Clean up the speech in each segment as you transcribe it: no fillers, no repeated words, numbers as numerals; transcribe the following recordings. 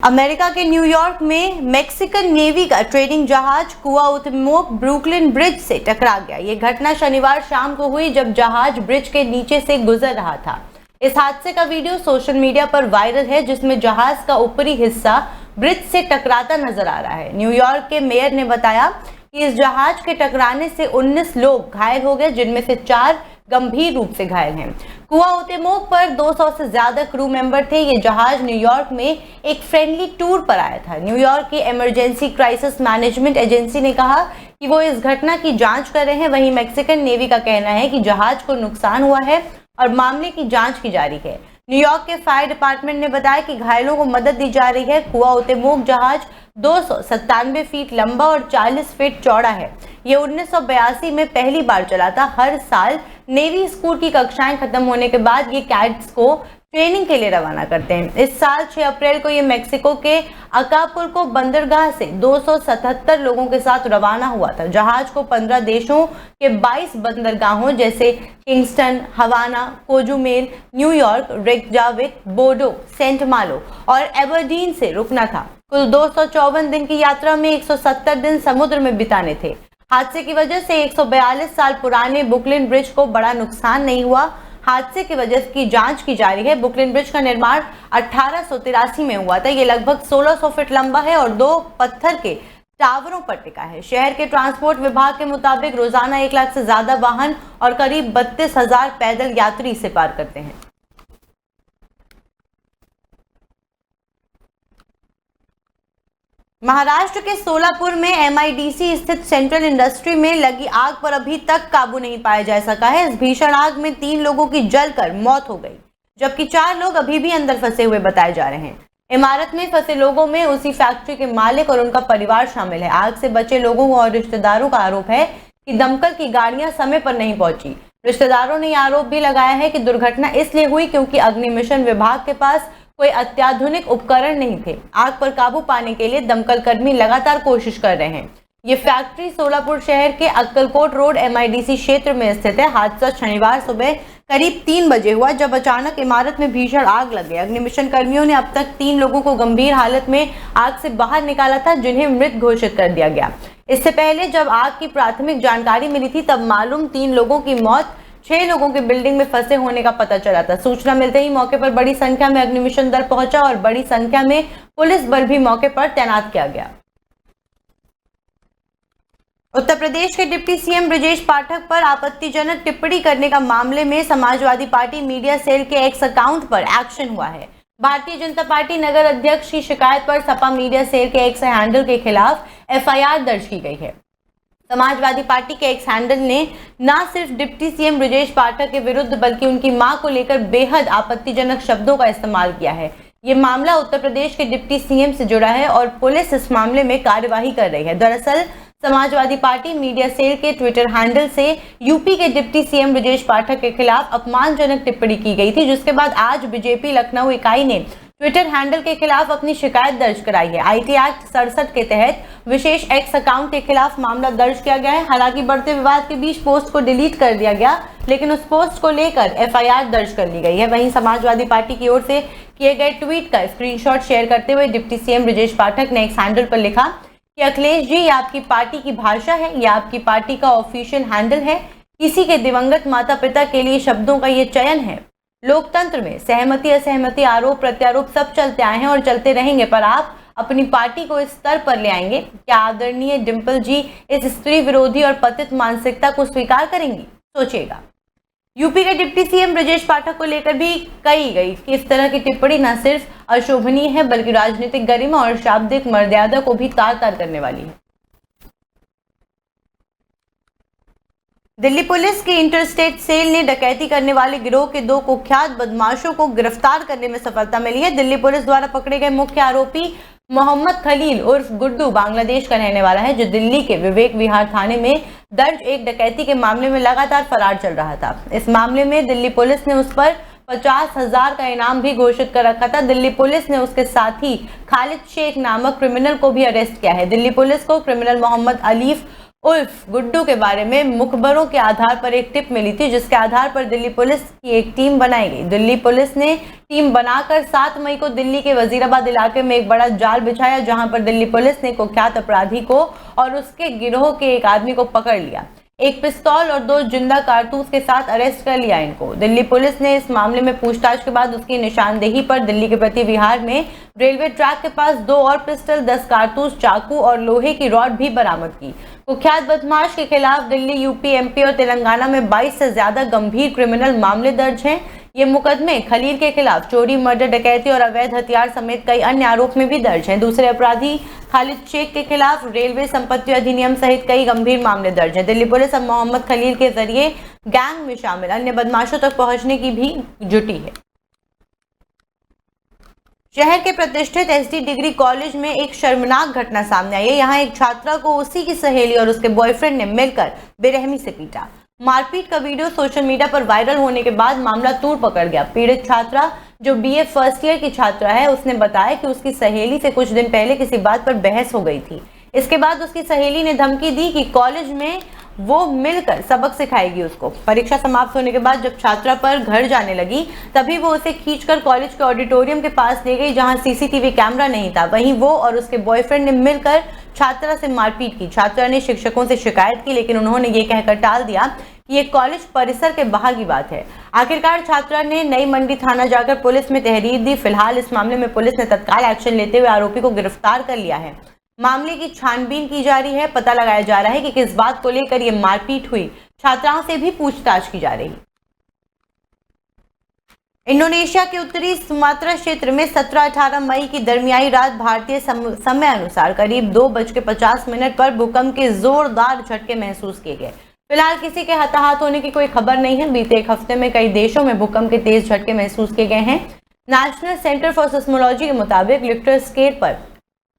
America के New York में Mexican navy का ट्रेडिंग जहाज कुआउतेमोक ब्रुकलिन ब्रिज से टकरा गया। ये घटना शनिवार शाम को हुई जब जहाज ब्रिज के नीचे से गुजर रहा था। इस हादसे का वीडियो सोशल मीडिया पर वायरल है, जिसमें जहाज का ऊपरी हिस्सा ब्रिज से टकराता नजर आ रहा है। न्यूयॉर्क के मेयर ने बताया कि इस जहाज के टकराने से 19 लोग घायल हो गए, जिनमें से 4 गंभीर रूप से घायल हैं। कुआउतेमोक पर 200 से ज्यादा क्रू मेंबर थे। ये जहाज न्यूयॉर्क में एक फ्रेंडली टूर पर आया था। न्यूयॉर्क की इमरजेंसी क्राइसिस मैनेजमेंट एजेंसी ने कहा कि वो इस घटना की जांच कर रहे हैं। वहीं मैक्सिकन नेवी का कहना है कि जहाज को नुकसान हुआ है और मामले की जांच की जा रही है। न्यूयॉर्क के फायर डिपार्टमेंट ने बताया कि घायलों को मदद दी जा रही है। कुआउतेमोक जहाज 297 फीट लंबा और 40 फीट चौड़ा है। ये 1982 में पहली बार चला था। हर साल नेवी स्कूल की कक्षाएं खत्म होने के बाद ये कैडेट्स को ट्रेनिंग के लिए रवाना करते हैं। इस साल 6 अप्रैल को ये मैक्सिको के अकापुल्को बंदरगाह से 277 लोगों के साथ रवाना हुआ था। जहाज को 15 देशों के 22 बंदरगाहों जैसे किंगस्टन, हवाना, कोजुमेल, न्यूयॉर्क, रेकजाविक, बोर्डो, सेंट मालो और एबरडीन से रुकना था। कुल 254 दिन की यात्रा में 170 दिन समुद्र में बिताने थे। हादसे की वजह से 142 साल पुराने ब्रुकलिन ब्रिज को बड़ा नुकसान नहीं हुआ। हादसे की वजह की जांच की जा रही है। ब्रुकलिन ब्रिज का निर्माण 1883 में हुआ था। ये लगभग 1600 फीट लंबा है और 2 पत्थर के टावरों पर टिका है। शहर के ट्रांसपोर्ट विभाग के मुताबिक रोजाना 1 लाख से ज्यादा वाहन और करीब 32,000 पैदल यात्री इसे पार करते हैं। महाराष्ट्र के सोलापुर में MIDC स्थित सेंट्रल इंडस्ट्री में लगी आग पर अभी तक काबू नहीं पाया जा सका है। इस भीषण आग में 3 लोगों की जलकर मौत हो गई, जबकि 4 लोग अभी भी अंदर फंसे हुए बताए जा रहे हैं। इमारत में फंसे लोगों में उसी फैक्ट्री के मालिक और उनका परिवार शामिल है। आग से बचे लोगों और रिश्तेदारों का आरोप है कि दमकल की गाड़ियां समय पर नहीं पहुंची। रिश्तेदारों ने आरोप भी लगाया है कि दुर्घटना इसलिए हुई क्योंकि अग्निशमन विभाग के पास कोई अत्याधुनिक उपकरण नहीं थे। आग पर काबू पाने के लिए दमकल कर्मी लगातार कोशिश कर रहे हैं। ये फैक्ट्री सोलापुर शहर के अक्कलकोट रोड MIDC क्षेत्र में स्थित है। हादसा शनिवार सुबह करीब 3 बजे हुआ, जब अचानक इमारत में भीषण आग लग गई। अग्निशमन कर्मियों ने अब तक 3 लोगों को गंभीर हालत में आग से बाहर निकाला था, जिन्हें मृत घोषित कर दिया गया। इससे पहले जब आग की प्राथमिक जानकारी मिली थी, तब मालूम 3 लोगों की मौत, 6 लोगों के बिल्डिंग में फंसे होने का पता चला था। सूचना मिलते ही मौके पर बड़ी संख्या में अग्निशमन दल पहुंचा और बड़ी संख्या में पुलिस बल भी मौके पर तैनात किया गया। उत्तर प्रदेश के डिप्टी CM ब्रजेश पाठक पर आपत्तिजनक टिप्पणी करने का मामले में समाजवादी पार्टी मीडिया सेल के एक्स अकाउंट पर एक्शन हुआ है। भारतीय जनता पार्टी नगर अध्यक्ष की शिकायत पर सपा मीडिया सेल के एक्स हैंडल के खिलाफ FIR दर्ज की गई है। समाजवादी पार्टी के एक्स हैंडल ने न सिर्फ डिप्टी CM ब्रजेश पाठक के विरुद्ध बल्कि उनकी मां को लेकर बेहद आपत्तिजनक शब्दों का इस्तेमाल किया है। ये मामला उत्तर प्रदेश के डिप्टी CM से जुड़ा है और पुलिस इस मामले में कार्यवाही कर रही है। दरअसल समाजवादी पार्टी मीडिया सेल के ट्विटर हैंडल से यूपी के डिप्टी CM ब्रजेश पाठक के खिलाफ अपमानजनक टिप्पणी की गई थी, जिसके बाद आज बीजेपी लखनऊ इकाई ने ट्विटर हैंडल के खिलाफ अपनी शिकायत दर्ज कराई है। IT एक्ट 67 के तहत विशेष एक्स अकाउंट के खिलाफ मामला दर्ज किया गया है। हालांकि बढ़ते विवाद के बीच पोस्ट को डिलीट कर दिया गया, लेकिन उस पोस्ट को लेकर FIR दर्ज कर ली गई है। वहीं समाजवादी पार्टी की ओर से किए गए ट्वीट का स्क्रीनशॉट शेयर करते हुए डिप्टी CM ब्रजेश पाठक ने एक्स हैंडल पर लिखा कि अखिलेश जी, ये आपकी पार्टी की भाषा है, यह आपकी पार्टी का ऑफिशियल हैंडल है। किसी के दिवंगत माता पिता के लिए शब्दों का ये चयन है। लोकतंत्र में सहमति असहमति, आरोप प्रत्यारोप सब चलते आए हैं और चलते रहेंगे, पर आप अपनी पार्टी को इस स्तर पर ले आएंगे? क्या आदरणीय डिम्पल जी इस स्त्री विरोधी और पतित मानसिकता को स्वीकार करेंगी? सोचिएगा। यूपी के डिप्टी CM ब्रजेश पाठक को लेकर भी कही गई कि इस तरह की टिप्पणी न सिर्फ अशोभनीय है बल्कि राजनीतिक गरिमा और शाब्दिक मर्यादा को भी तार तार करने वाली है। दिल्ली पुलिस की इंटरस्टेट सेल ने डकैती करने वाले गिरोह के 2 कुख्यात बदमाशों को गिरफ्तार करने में सफलता मिली है। दिल्ली पुलिस द्वारा पकड़े गए मुख्य आरोपी मोहम्मद खलील उर्फ गुड्डू बांग्लादेश का रहने वाला है, जो दिल्ली के विवेक विहार थाने में दर्ज एक डकैती के मामले में लगातार फरार चल रहा था। इस मामले में दिल्ली पुलिस ने उस पर 50,000 का इनाम भी घोषित कर रखा था। दिल्ली पुलिस ने उसके साथी खालिद शेख नामक क्रिमिनल को भी अरेस्ट किया है। दिल्ली पुलिस को क्रिमिनल मोहम्मद अलीफ उर्फ गुड्डू के बारे में मुखबरों के आधार पर एक टिप मिली थी, जिसके आधार पर दिल्ली पुलिस की एक टीम बनाई गई। दिल्ली पुलिस ने टीम बनाकर 7 मई को दिल्ली के वजीराबाद इलाके में एक बड़ा जाल बिछाया, जहां पर दिल्ली पुलिस ने कुख्यात अपराधी को और उसके गिरोह के एक आदमी को पकड़ लिया। एक पिस्तौल और 2 जिंदा कारतूस के साथ अरेस्ट कर लिया इनको। दिल्ली पुलिस ने इस मामले में पूछताछ के बाद उसकी निशानदेही पर दिल्ली के प्रति विहार में रेलवे ट्रैक के पास 2 और पिस्टल, 10 कारतूस, चाकू और लोहे की रॉड भी बरामद की। कुख्यात बदमाश के खिलाफ दिल्ली, यूपी, एमपी और तेलंगाना में 22 से ज्यादा गंभीर क्रिमिनल मामले दर्ज हैं। ये मुकदमे खलील के खिलाफ चोरी, मर्डर, डकैती और अवैध हथियार समेत कई अन्य आरोप में भी दर्ज हैं। दूसरे अपराधी खालिद शेख के खिलाफ रेलवे संपत्ति अधिनियम सहित कई गंभीर मामले दर्ज हैं। दिल्ली पुलिस अब मोहम्मद खलील के जरिए गैंग में शामिल अन्य बदमाशों तक पहुंचने की भी जुटी है। शहर के प्रतिष्ठित एसडी डिग्री कॉलेज में एक शर्मनाक घटना सामने आई है। यहाँ एक छात्रा को उसी की सहेली और उसके बॉयफ्रेंड ने मिलकर बेरहमी से पीटा। मारपीट का वीडियो सोशल मीडिया पर वायरल होने के बाद मामला तूल पकड़ गया। पीड़ित छात्रा, जो बीए फर्स्ट ईयर की छात्रा है, उसने बताया कि उसकी सहेली से कुछ दिन पहले किसी बात पर बहस हो गई थी। इसके बाद उसकी सहेली ने धमकी दी कि कॉलेज में वो मिलकर सबक सिखाएगी उसको। परीक्षा समाप्त होने के बाद जब छात्रा पर घर जाने लगी, तभी वो उसे खींचकर कॉलेज के ऑडिटोरियम के पास ले गई, जहां सीसीटीवी कैमरा नहीं था। वहीं वो और उसके बॉयफ्रेंड ने मिलकर छात्रा से मारपीट की। छात्रा ने शिक्षकों से शिकायत की, लेकिन उन्होंने ये कहकर टाल दिया कि ये कॉलेज परिसर के बाहर की बात है। आखिरकार छात्रा ने नई मंडी थाना जाकर पुलिस में तहरीर दी। फिलहाल इस मामले में पुलिस ने तत्काल एक्शन लेते हुए आरोपी को गिरफ्तार कर लिया है। मामले की छानबीन की जा रही है। पता लगाया जा रहा है कि किस बात को लेकर ये मारपीट हुई। छात्राओं से भी पूछताछ की जा रही है। इंडोनेशिया के उत्तरी सुमात्रा क्षेत्र में 17-18 मई की दरमियाई रात भारतीय समय अनुसार करीब 2:50 पर भूकंप के जोरदार झटके महसूस किए गए। फिलहाल किसी के हताहत होने की कोई खबर नहीं है। बीते एक हफ्ते में कई देशों में भूकंप के तेज झटके महसूस किए गए हैं। नेशनल सेंटर फॉर सिस्मोलॉजी के मुताबिक रिक्टर स्केल पर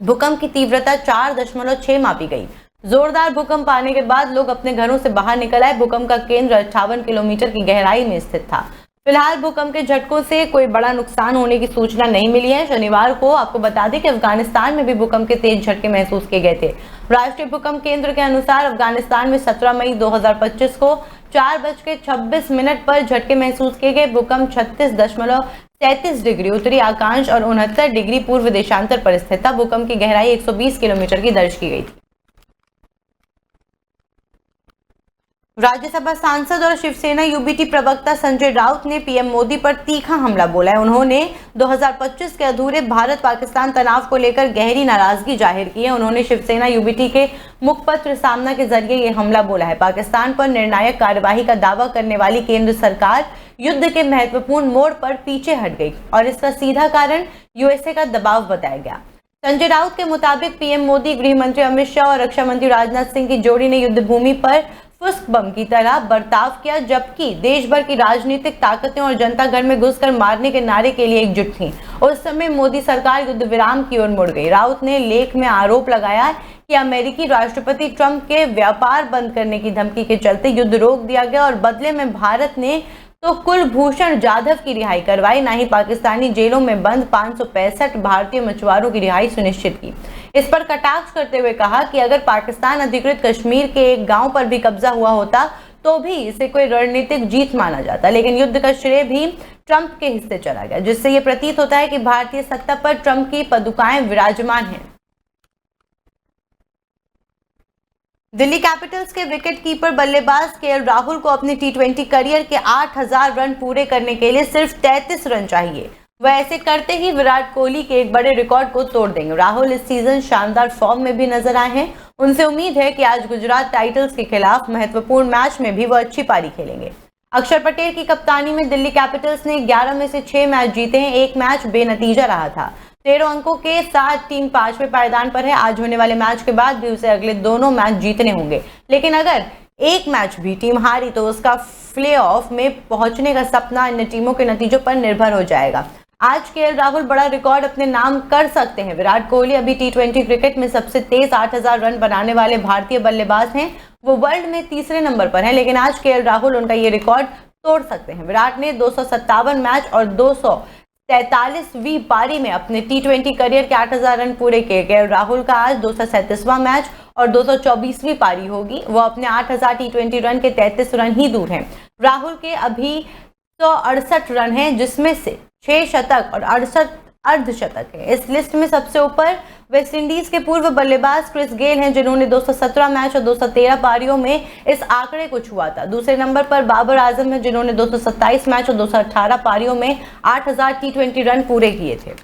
भूकंप की तीव्रता 4.6 मापी गई। जोरदार भूकंप आने के बाद लोग अपने घरों से बाहर निकल आए। भूकंप का केंद्र 58 किलोमीटर की गहराई में स्थित था। फिलहाल भूकंप के झटकों से कोई बड़ा नुकसान होने की सूचना नहीं मिली है। शनिवार को आपको बता दें कि अफगानिस्तान में भी भूकंप के तेज झटके महसूस किए गए थे। राष्ट्रीय भूकंप केंद्र के अनुसार अफगानिस्तान में 17 मई 2025 को 4:26 पर झटके महसूस किए गए। भूकंप 36.33 डिग्री उत्तरी अक्षांश और 69 डिग्री पूर्व देशांतर पर स्थित था। भूकंप की गहराई 120 किलोमीटर की दर्ज की गई थी। राज्यसभा सांसद और शिवसेना यूबीटी प्रवक्ता संजय राउत ने पीएम मोदी पर तीखा हमला बोला है। उन्होंने 2025 के अधूरे भारत पाकिस्तान तनाव को लेकर गहरी नाराजगी जाहिर की है। उन्होंने शिवसेना यूबीटी के मुखपत्र सामना के जरिए ये हमला बोला है। पाकिस्तान पर निर्णायक कार्यवाही का दावा करने वाली केंद्र सरकार युद्ध के महत्वपूर्ण मोड़ पर पीछे हट गई और इसका सीधा कारण यूएसए का दबाव बताया गया। संजय राउत के मुताबिक पीएम मोदी, गृह मंत्री अमित शाह और रक्षा मंत्री राजनाथ सिंह की जोड़ी ने युद्ध भूमि पर फुस्क बम की तरह बर्ताव किया, जबकि देश भर की राजनीतिक ताकतें और जनता घर में घुसकर मारने के नारे के लिए एकजुट थीं। उस समय मोदी सरकार युद्ध विराम की ओर मुड़ गई। राउत ने लेख में आरोप लगाया कि अमेरिकी राष्ट्रपति ट्रंप के व्यापार बंद करने की धमकी के चलते युद्ध रोक दिया गया और बदले में भारत ने तो कुलभूषण जाधव की रिहाई करवाई, ना ही पाकिस्तानी जेलों में बंद 565 भारतीय मछुआरों की रिहाई सुनिश्चित की। इस पर कटाक्ष करते हुए कहा कि अगर पाकिस्तान अधिकृत कश्मीर के एक गांव पर भी कब्जा हुआ होता तो भी इसे कोई रणनीतिक जीत माना जाता, लेकिन युद्ध का श्रेय भी ट्रंप के हिस्से चला गया, जिससे यह प्रतीत होता है कि भारतीय सत्ता पर ट्रंप की पदुकाएं विराजमान हैं। दिल्ली कैपिटल्स के विकेट कीपर बल्लेबाज केएल राहुल को अपने टी20 करियर के 8000 रन पूरे करने के लिए सिर्फ 33 रन चाहिए। वह ऐसे करते ही विराट कोहली के एक बड़े रिकॉर्ड को तोड़ देंगे। राहुल इस सीजन शानदार फॉर्म में भी नजर आए हैं। उनसे उम्मीद है कि आज गुजरात टाइटंस के खिलाफ महत्वपूर्ण मैच में भी वह अच्छी पारी खेलेंगे। अक्षर पटेल की कप्तानी में दिल्ली कैपिटल्स ने 11 में से 6 मैच जीते हैं। एक मैच बेनतीजा रहा था। 13 अंकों के साथ टीम 5वें पायदान पर है। आज होने वाले मैच के बाद भी उसे अगले दोनों मैच जीतने होंगे, लेकिन अगर एक मैच भी टीम हारी तो उसका प्लेऑफ में पहुंचने का सपना अन्य टीमों के नतीजों पर निर्भर हो जाएगा। आज केएल राहुल बड़ा रिकॉर्ड अपने नाम कर सकते हैं। विराट कोहली अभी टी20 क्रिकेट में सबसे तेज 8000 रन बनाने वाले भारतीय बल्लेबाज हैं। वो वर्ल्ड में तीसरे नंबर पर हैं, लेकिन आज केएल राहुल उनका ये रिकॉर्ड तोड़ सकते हैं। विराट ने 257 मैच और 200 43वीं पारी में अपने T20 करियर के 8000 रन पूरे किए गए। राहुल का आज 237वां मैच और 224वीं पारी होगी। वो अपने 8000 T20 रन के 33 रन ही दूर हैं। राहुल के अभी 168 रन हैं, जिसमें से 6 शतक और 68 अर्धशतक है। इस लिस्ट में सबसे ऊपर वेस्टइंडीज के पूर्व बल्लेबाज क्रिस गेल हैं, जिन्होंने 217 मैच और 213 पारियों में इस आंकड़े को छुआ था। दूसरे नंबर पर बाबर आजम हैं, जिन्होंने 227 मैच और 218 पारियों में 8000 T20 रन पूरे किए थे।